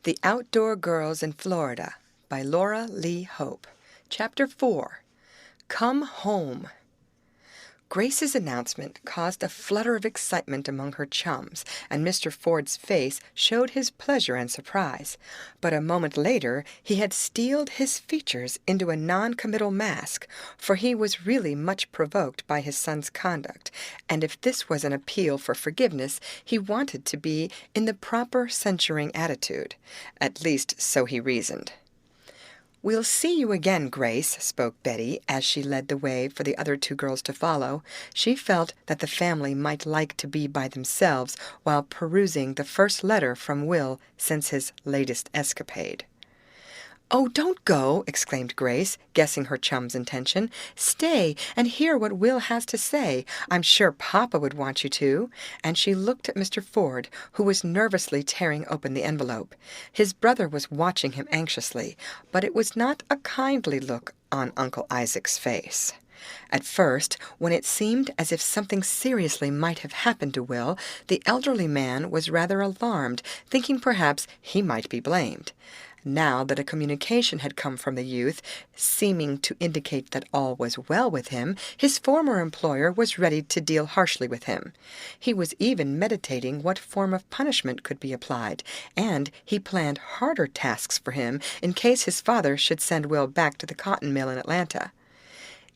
The Outdoor Girls in Florida by Laura Lee Hope. Chapter 4. Come Home. Grace's announcement caused a flutter of excitement among her chums, and Mr. Ford's face showed his pleasure and surprise. But a moment later he had steeled his features into a non-committal mask, for he was really much provoked by his son's conduct, and if this was an appeal for forgiveness, he wanted to be in the proper censuring attitude. At least so he reasoned. "We'll see you again, Grace," spoke Betty, as she led the way for the other two girls to follow. She felt that the family might like to be by themselves while perusing the first letter from Will since his latest escapade. "Oh, don't go!" exclaimed Grace, guessing her chum's intention. "Stay and hear what Will has to say. I'm sure Papa would want you to." And she looked at Mr. Ford, who was nervously tearing open the envelope. His brother was watching him anxiously, but it was not a kindly look on Uncle Isaac's face. At first, when it seemed as if something seriously might have happened to Will, the elderly man was rather alarmed, thinking perhaps he might be blamed. Now that a communication had come from the youth, seeming to indicate that all was well with him, his former employer was ready to deal harshly with him. He was even meditating what form of punishment could be applied, and he planned harder tasks for him in case his father should send Will back to the cotton mill in Atlanta.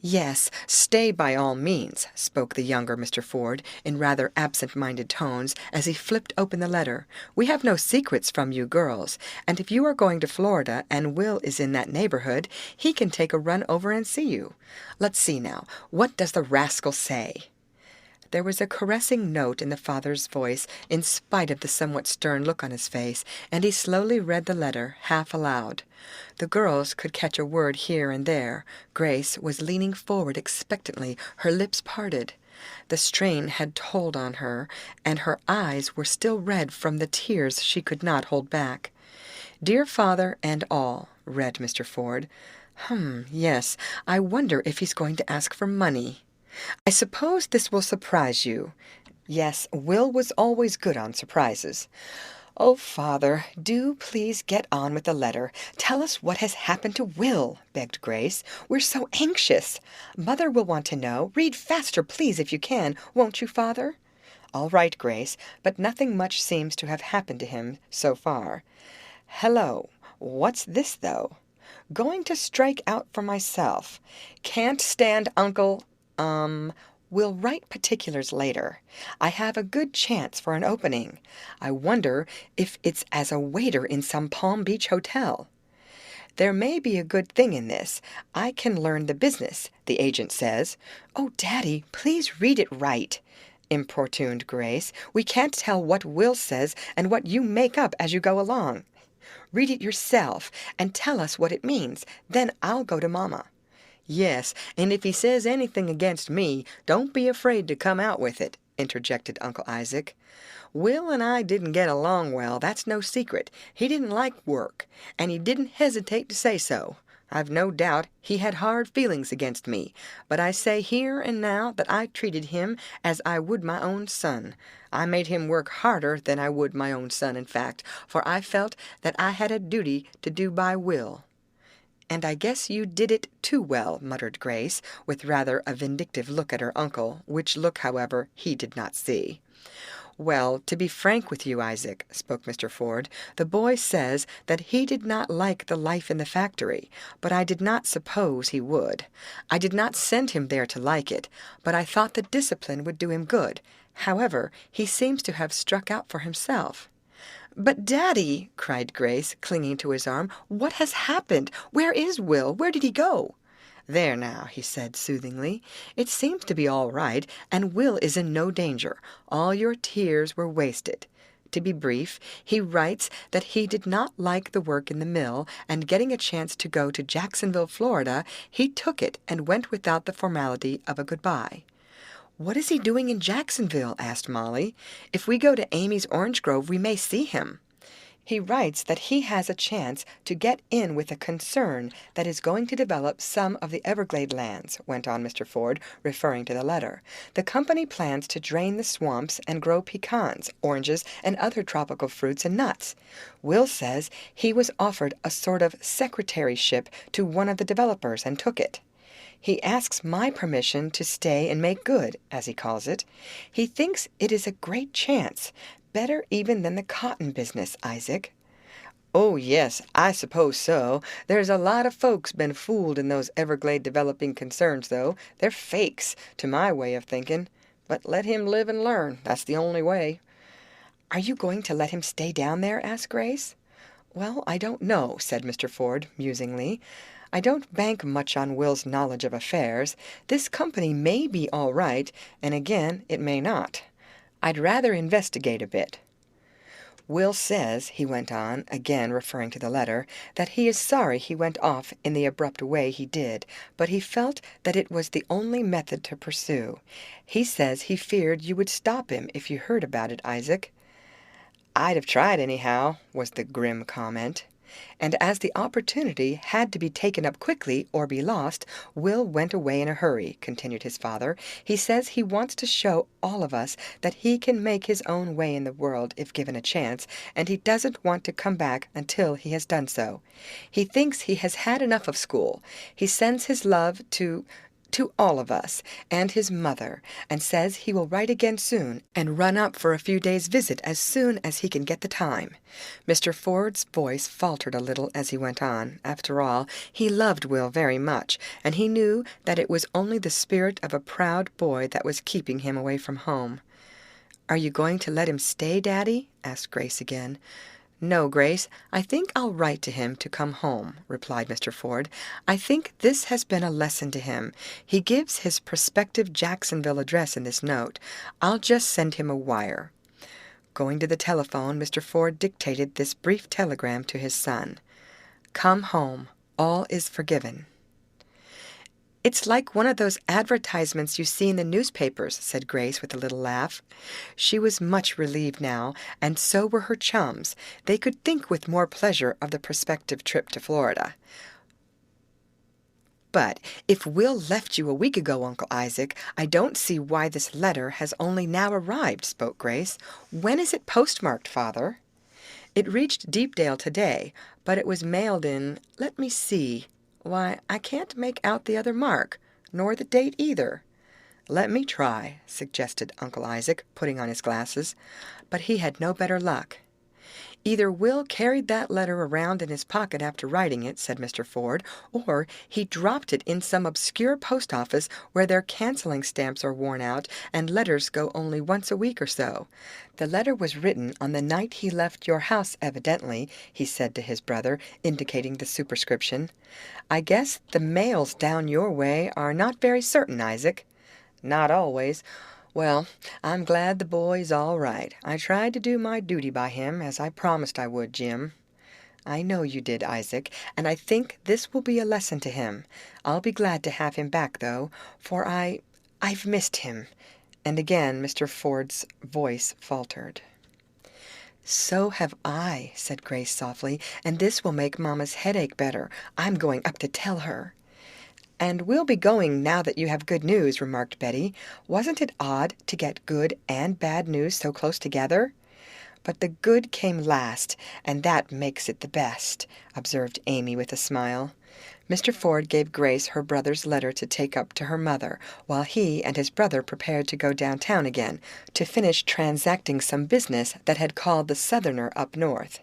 "Yes, stay by all means," spoke the younger Mr. Ford in rather absent-minded tones as he flipped open the letter. "We have no secrets from you girls, and if you are going to Florida and Will is in that neighborhood, he can take a run over and see you. Let's see now, what does the rascal say?" There was a caressing note in the father's voice, in spite of the somewhat stern look on his face, and he slowly read the letter, half aloud. The girls could catch a word here and there. Grace was leaning forward expectantly, her lips parted. The strain had told on her, and her eyes were still red from the tears she could not hold back. "Dear Father and all," read Mr. Ford. Yes, I wonder if he's going to ask for money. I suppose this will surprise you. Yes, Will was always good on surprises. Oh, Father, do please get on with the letter. Tell us what has happened to Will, begged Grace. We're so anxious. Mother will want to know. Read faster, please, if you can. Won't you, Father? All right, Grace, but nothing much seems to have happened to him so far. Hello, what's this, though? Going to strike out for myself. Can't stand Uncle... We'll write particulars later. I have a good chance for an opening. I wonder if it's as a waiter in some Palm Beach hotel. There may be a good thing in this. I can learn the business, the agent says. Oh, Daddy, please read it right, importuned Grace. We can't tell what Will says and what you make up as you go along. Read it yourself and tell us what it means. Then I'll go to Mama. "Yes, and if he says anything against me, don't be afraid to come out with it," interjected Uncle Isaac. "Will and I didn't get along well, that's no secret. He didn't like work, and he didn't hesitate to say so. I've no doubt he had hard feelings against me, but I say here and now that I treated him as I would my own son. I made him work harder than I would my own son, in fact, for I felt that I had a duty to do by Will." "And I guess you did it too well," muttered Grace, with rather a vindictive look at her uncle, which look, however, he did not see. "Well, to be frank with you, Isaac," spoke Mr. Ford, "the boy says that he did not like the life in the factory, but I did not suppose he would. I did not send him there to like it, but I thought the discipline would do him good. However, he seems to have struck out for himself." "But, Daddy," cried Grace, clinging to his arm, "what has happened? Where is Will? Where did he go?" "There now," he said soothingly. "It seems to be all right, and Will is in no danger. All your tears were wasted. To be brief, he writes that he did not like the work in the mill, and getting a chance to go to Jacksonville, Florida, he took it and went without the formality of a goodbye." "What is he doing in Jacksonville?" asked Molly. "If we go to Amy's Orange Grove, we may see him." He writes that he has a chance to get in with a concern that is going to develop some of the Everglade lands, went on Mr. Ford, referring to the letter. The company plans to drain the swamps and grow pecans, oranges, and other tropical fruits and nuts. Will says he was offered a sort of secretaryship to one of the developers and took it. He asks my permission to stay and make good, as he calls it. He thinks it is a great chance, better even than the cotton business, Isaac. Oh, yes, I suppose so. There's a lot of folks been fooled in those Everglade developing concerns, though. They're fakes, to my way of thinking. But let him live and learn. That's the only way. Are you going to let him stay down there? Asked Grace. Well, I don't know, said Mr. Ford, musingly. I don't bank much on Will's knowledge of affairs. This company may be all right, and again, it may not. I'd rather investigate a bit. Will says, he went on, again referring to the letter, that he is sorry he went off in the abrupt way he did, but he felt that it was the only method to pursue. He says he feared you would stop him if you heard about it, Isaac. I'd have tried anyhow, was the grim comment. And as the opportunity had to be taken up quickly or be lost, Will went away in a hurry, continued his father. He says he wants to show all of us that he can make his own way in the world if given a chance, and he doesn't want to come back until he has done so. He thinks he has had enough of school. He sends his love to all of us, and his mother, and says he will write again soon, and run up for a few days' visit as soon as he can get the time. Mr. Ford's voice faltered a little as he went on. After all, he loved Will very much, and he knew that it was only the spirit of a proud boy that was keeping him away from home. "Are you going to let him stay, Daddy?" asked Grace again. "No, Grace, I think I'll write to him to come home," replied Mr. Ford. "I think this has been a lesson to him. He gives his prospective Jacksonville address in this note. I'll just send him a wire." Going to the telephone, Mr. Ford dictated this brief telegram to his son. "Come home. All is forgiven." "It's like one of those advertisements you see in the newspapers," said Grace with a little laugh. She was much relieved now, and so were her chums. They could think with more pleasure of the prospective trip to Florida. "But if Will left you a week ago, Uncle Isaac, I don't see why this letter has only now arrived," spoke Grace. "When is it postmarked, Father?" "It reached Deepdale today, but it was mailed in, let me see. Why, I can't make out the other mark, nor the date either." "Let me try," suggested Uncle Isaac, putting on his glasses. But he had no better luck. "Either Will carried that letter around in his pocket after writing it," said Mr. Ford, "or he dropped it in some obscure post office where their canceling stamps are worn out and letters go only once a week or so. The letter was written on the night he left your house, evidently," he said to his brother, indicating the superscription. "I guess the mails down your way are not very certain, Isaac." "Not always. Well, I'm glad the boy's all right. I tried to do my duty by him, as I promised I would, Jim." "I know you did, Isaac, and I think this will be a lesson to him. I'll be glad to have him back, though, for I've missed him." And again Mr. Ford's voice faltered. "So have I," said Grace softly, "and this will make Mama's headache better. I'm going up to tell her." "And we'll be going now that you have good news," remarked Betty. "Wasn't it odd to get good and bad news so close together?" "But the good came last, and that makes it the best," observed Amy with a smile. Mr. Ford gave Grace her brother's letter to take up to her mother, while he and his brother prepared to go downtown again, to finish transacting some business that had called the Southerner up north.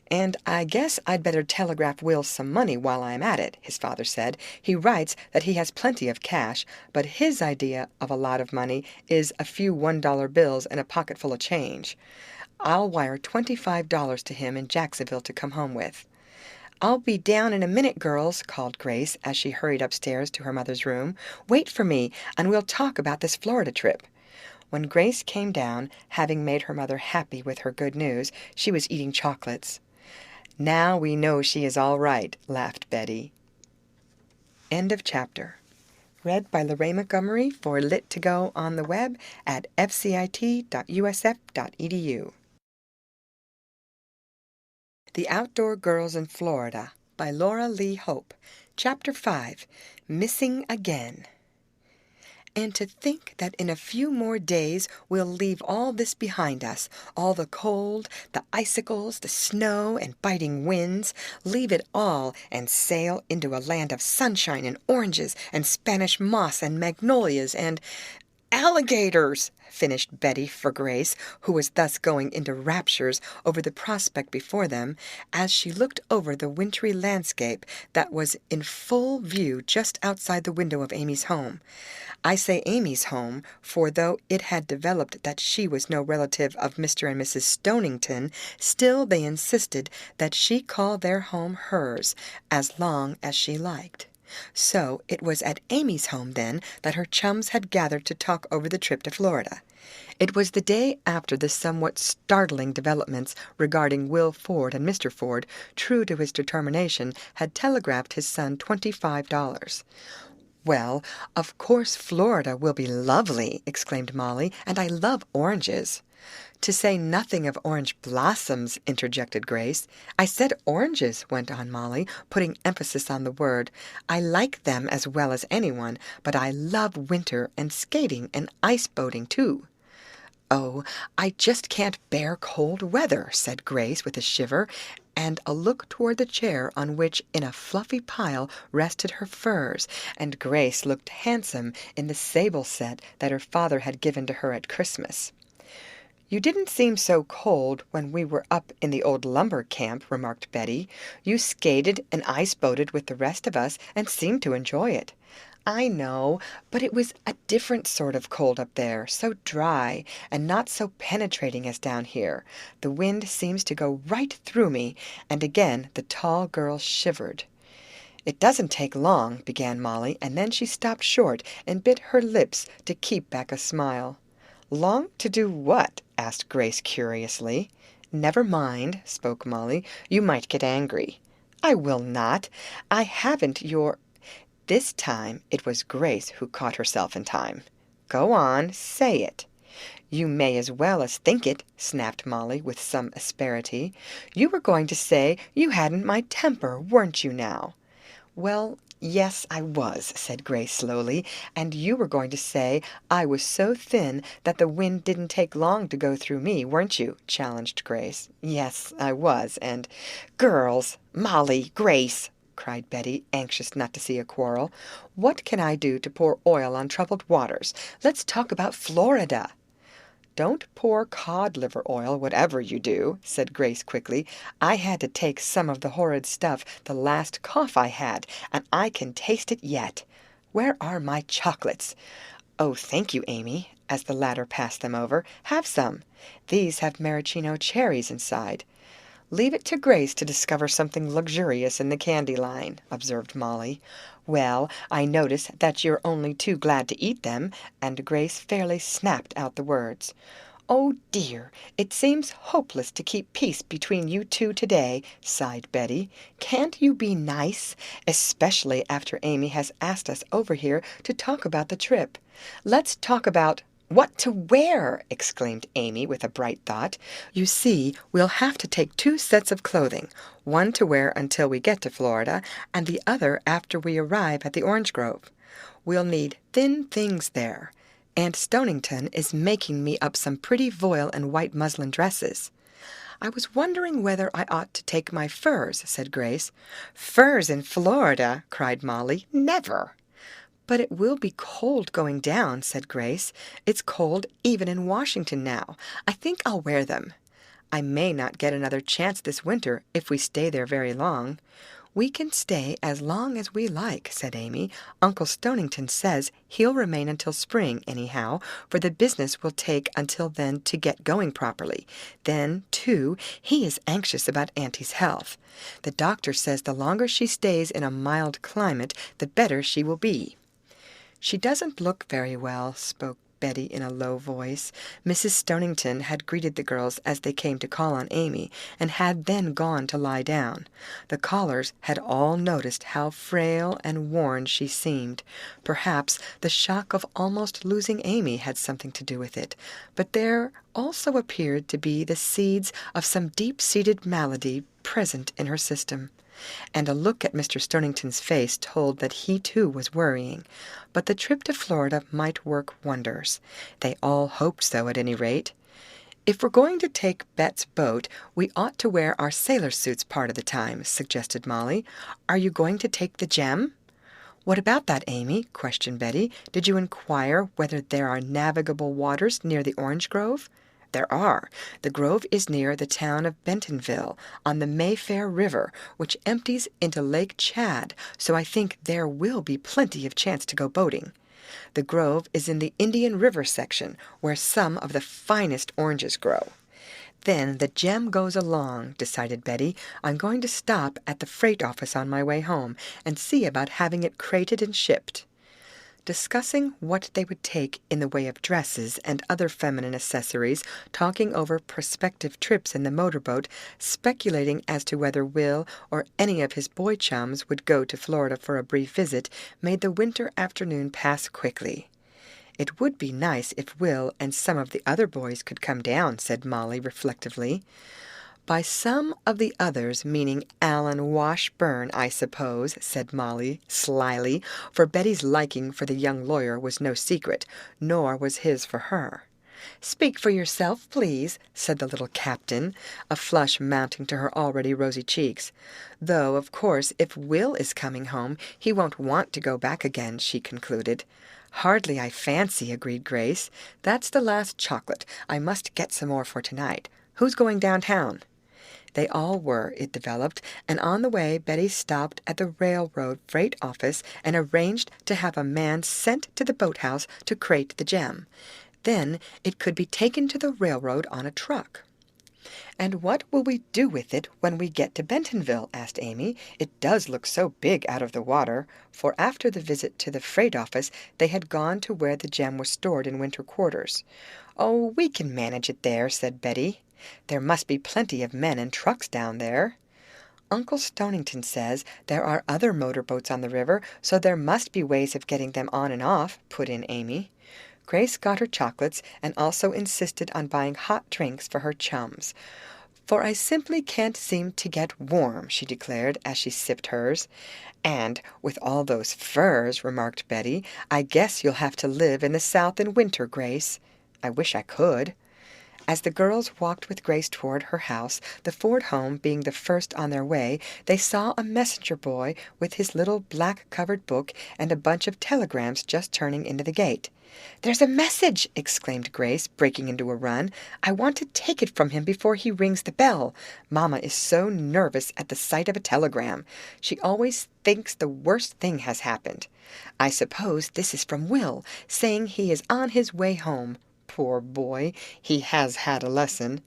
"And I guess I'd better telegraph Will some money while I'm at it," his father said. "He writes that he has plenty of cash, but his idea of a lot of money is a few $1 bills and a pocket full of change. I'll wire $25 to him in Jacksonville to come home with." "I'll be down in a minute, girls," called Grace as she hurried upstairs to her mother's room. "Wait for me, and we'll talk about this Florida trip." When Grace came down, having made her mother happy with her good news, she was eating chocolates. "Now we know she is all right," laughed Betty. End of chapter. Read by Lorraine Montgomery for Lit2Go on the web at fcit.usf.edu. The Outdoor Girls in Florida by Laura Lee Hope. Chapter 5, Missing Again. And to think that in a few more days we'll leave all this behind us, all the cold, the icicles, the snow, and biting winds, leave it all and sail into a land of sunshine and oranges and Spanish moss and magnolias and alligators, finished Betty for Grace, who was thus going into raptures over the prospect before them, as she looked over the wintry landscape that was in full view just outside the window of Amy's home. I say Amy's home, for though it had developed that she was no relative of Mr. and Mrs. Stonington, still they insisted that she call their home hers, as long as she liked. So it was at Amy's home, then, that her chums had gathered to talk over the trip to Florida. It was the day after the somewhat startling developments regarding Will Ford, and Mr. Ford, true to his determination, had telegraphed his son $25. "Well, of course Florida will be lovely," exclaimed Molly, "and I love oranges." "To say nothing of orange blossoms," interjected Grace. "I said oranges," went on Molly, putting emphasis on the word. "I like them as well as anyone, but I love winter and skating and ice boating, too." "Oh, I just can't bear cold weather," said Grace with a shiver, and a look toward the chair on which, in a fluffy pile, rested her furs, and Grace looked handsome in the sable set that her father had given to her at Christmas. "You didn't seem so cold when we were up in the old lumber camp," remarked Betty. "You skated and ice-boated with the rest of us and seemed to enjoy it." "I know, but it was a different sort of cold up there, so dry, and not so penetrating as down here. The wind seems to go right through me," and again the tall girl shivered. "It doesn't take long," began Molly, and then she stopped short and bit her lips to keep back a smile. "Long to do what?" asked Grace curiously. "Never mind," spoke Molly. "You might get angry." "I will not. I haven't your—" This time it was Grace who caught herself in time. "Go on, say it." "You may as well as think it," snapped Molly with some asperity. "You were going to say you hadn't my temper, weren't you now?" "Well, yes, I was," said Grace slowly, "and you were going to say I was so thin that the wind didn't take long to go through me, weren't you?" challenged Grace. "Yes, I was, and—" "Girls! Molly! Grace!" cried Betty, anxious not to see a quarrel. "What can I do to pour oil on troubled waters? Let's talk about Florida." "Don't pour cod liver oil, whatever you do," said Grace quickly. "I had to take some of the horrid stuff the last cough I had, and I can taste it yet. Where are my chocolates? Oh, thank you, Amy," as the latter passed them over. "Have some. These have maraschino cherries inside." "Leave it to Grace to discover something luxurious in the candy line," observed Molly. "Well, I notice that you're only too glad to eat them," and Grace fairly snapped out the words. "Oh, dear, it seems hopeless to keep peace between you two today," sighed Betty. "Can't you be nice? Especially after Amy has asked us over here to talk about the trip. Let's talk about—" "What to wear!" exclaimed Amy with a bright thought. "You see, we'll have to take 2 sets of clothing, one to wear until we get to Florida, and the other after we arrive at the orange grove. We'll need thin things there. Aunt Stonington is making me up some pretty voile and white muslin dresses." "I was wondering whether I ought to take my furs," said Grace. "Furs in Florida!" cried Molly. "Never!" "But it will be cold going down," said Grace. "It's cold even in Washington now. I think I'll wear them." "I may not get another chance this winter if we stay there very long." "We can stay as long as we like," said Amy. "Uncle Stonington says he'll remain until spring, anyhow, for the business will take until then to get going properly. Then, too, he is anxious about Auntie's health. The doctor says the longer she stays in a mild climate, the better she will be." "She doesn't look very well," spoke Betty in a low voice. Mrs. Stonington had greeted the girls as they came to call on Amy, and had then gone to lie down. The callers had all noticed how frail and worn she seemed. Perhaps the shock of almost losing Amy had something to do with it, but there also appeared to be the seeds of some deep-seated malady present in her system. And a look at Mr. Stonington's face told that he too was worrying. But the trip to Florida might work wonders. They all hoped so, at any rate. "If we're going to take Bet's boat, we ought to wear our sailor suits part of the time," suggested Molly. "Are you going to take the gem?" "What about that, Amy?" questioned Betty. "Did you inquire whether there are navigable waters near the orange grove?" "There are. The grove is near the town of Bentonville, on the Mayfair River, which empties into Lake Chad, so I think there will be plenty of chance to go boating. The grove is in the Indian River section, where some of the finest oranges grow." "Then the gem goes along," decided Betty. "I'm going to stop at the freight office on my way home and see about having it crated and shipped." Discussing what they would take in the way of dresses and other feminine accessories, talking over prospective trips in the motorboat, speculating as to whether Will or any of his boy chums would go to Florida for a brief visit, made the winter afternoon pass quickly. "It would be nice if Will and some of the other boys could come down," said Molly reflectively. "By some of the others, meaning Allan Washburn, I suppose," said Molly slyly, for Betty's liking for the young lawyer was no secret, nor was his for her. "Speak for yourself, please," said the little captain, a flush mounting to her already rosy cheeks. "Though, of course, if Will is coming home, he won't want to go back again," she concluded. "Hardly, I fancy," agreed Grace. "That's the last chocolate. I must get some more for tonight. Who's going downtown?" They all were, it developed, and on the way Betty stopped at the railroad freight office and arranged to have a man sent to the boathouse to crate the gem. Then it could be taken to the railroad on a truck. "And what will we do with it when we get to Bentonville?" asked Amy. "It does look so big out of the water," for after the visit to the freight office they had gone to where the gem was stored in winter quarters. "Oh, we can manage it there," said Betty. "There must be plenty of men and trucks down there." "Uncle Stonington says there are other motorboats on the river, so there must be ways of getting them on and off," put in Amy. Grace got her chocolates and also insisted on buying hot drinks for her chums. "For I simply can't seem to get warm," she declared as she sipped hers. "And with all those furs," remarked Betty, "I guess you'll have to live in the South in winter, Grace." "I wish I could." As the girls walked with Grace toward her house, the Ford home being the first on their way, they saw a messenger boy with his little black-covered book and a bunch of telegrams just turning into the gate. "There's a message!" exclaimed Grace, breaking into a run. "I want to take it from him before he rings the bell. Mamma is so nervous at the sight of a telegram. She always thinks the worst thing has happened. I suppose this is from Will, saying he is on his way home. Poor boy, he has had a lesson."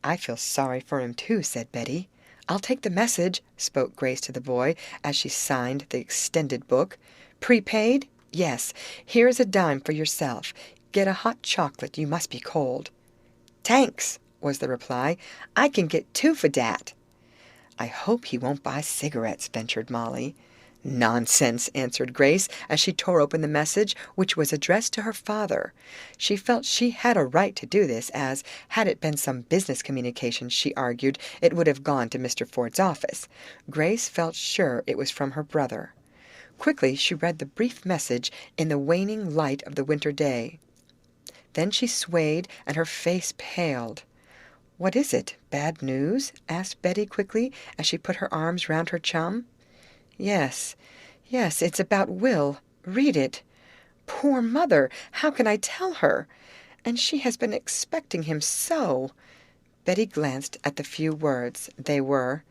"I feel sorry for him, too," said Betty. "I'll take the message," spoke Grace to the boy as she signed the extended book. "Prepaid?" "Yes. Here's a dime for yourself. Get a hot chocolate. You must be cold." "Tanks," was the reply. "I can get 2 for dat." "I hope he won't buy cigarettes," ventured Molly. "Nonsense," answered Grace as she tore open the message, which was addressed to her father. She felt she had a right to do this, as, had it been some business communication, she argued, it would have gone to Mr. Ford's office. Grace felt sure it was from her brother. Quickly she read the brief message in the waning light of the winter day. Then she swayed and her face paled. "What is it? Bad news?" asked Betty quickly as she put her arms round her chum. Yes, it's about Will. Read it." "Poor mother! How can I tell her? And she has been expecting him so." Betty glanced at the few words. They were: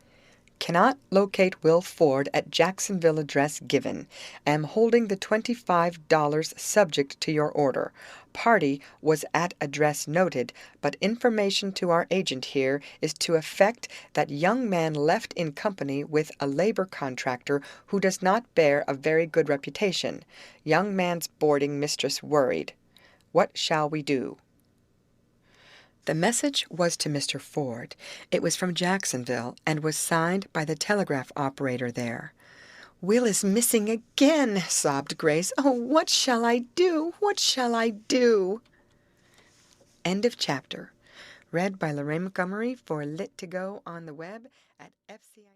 "Cannot locate Will Ford at Jacksonville address given. Am holding the $25 subject to your order. Party was at address noted, but information to our agent here is to effect that young man left in company with a labor contractor who does not bear a very good reputation. Young man's boarding mistress worried. What shall we do?" The message was to Mr. Ford. It was from Jacksonville and was signed by the telegraph operator there. "Will is missing again," sobbed Grace. "Oh, what shall I do? What shall I do?" End of chapter. Read by Lorraine Montgomery for Lit2Go on the web. at FCI.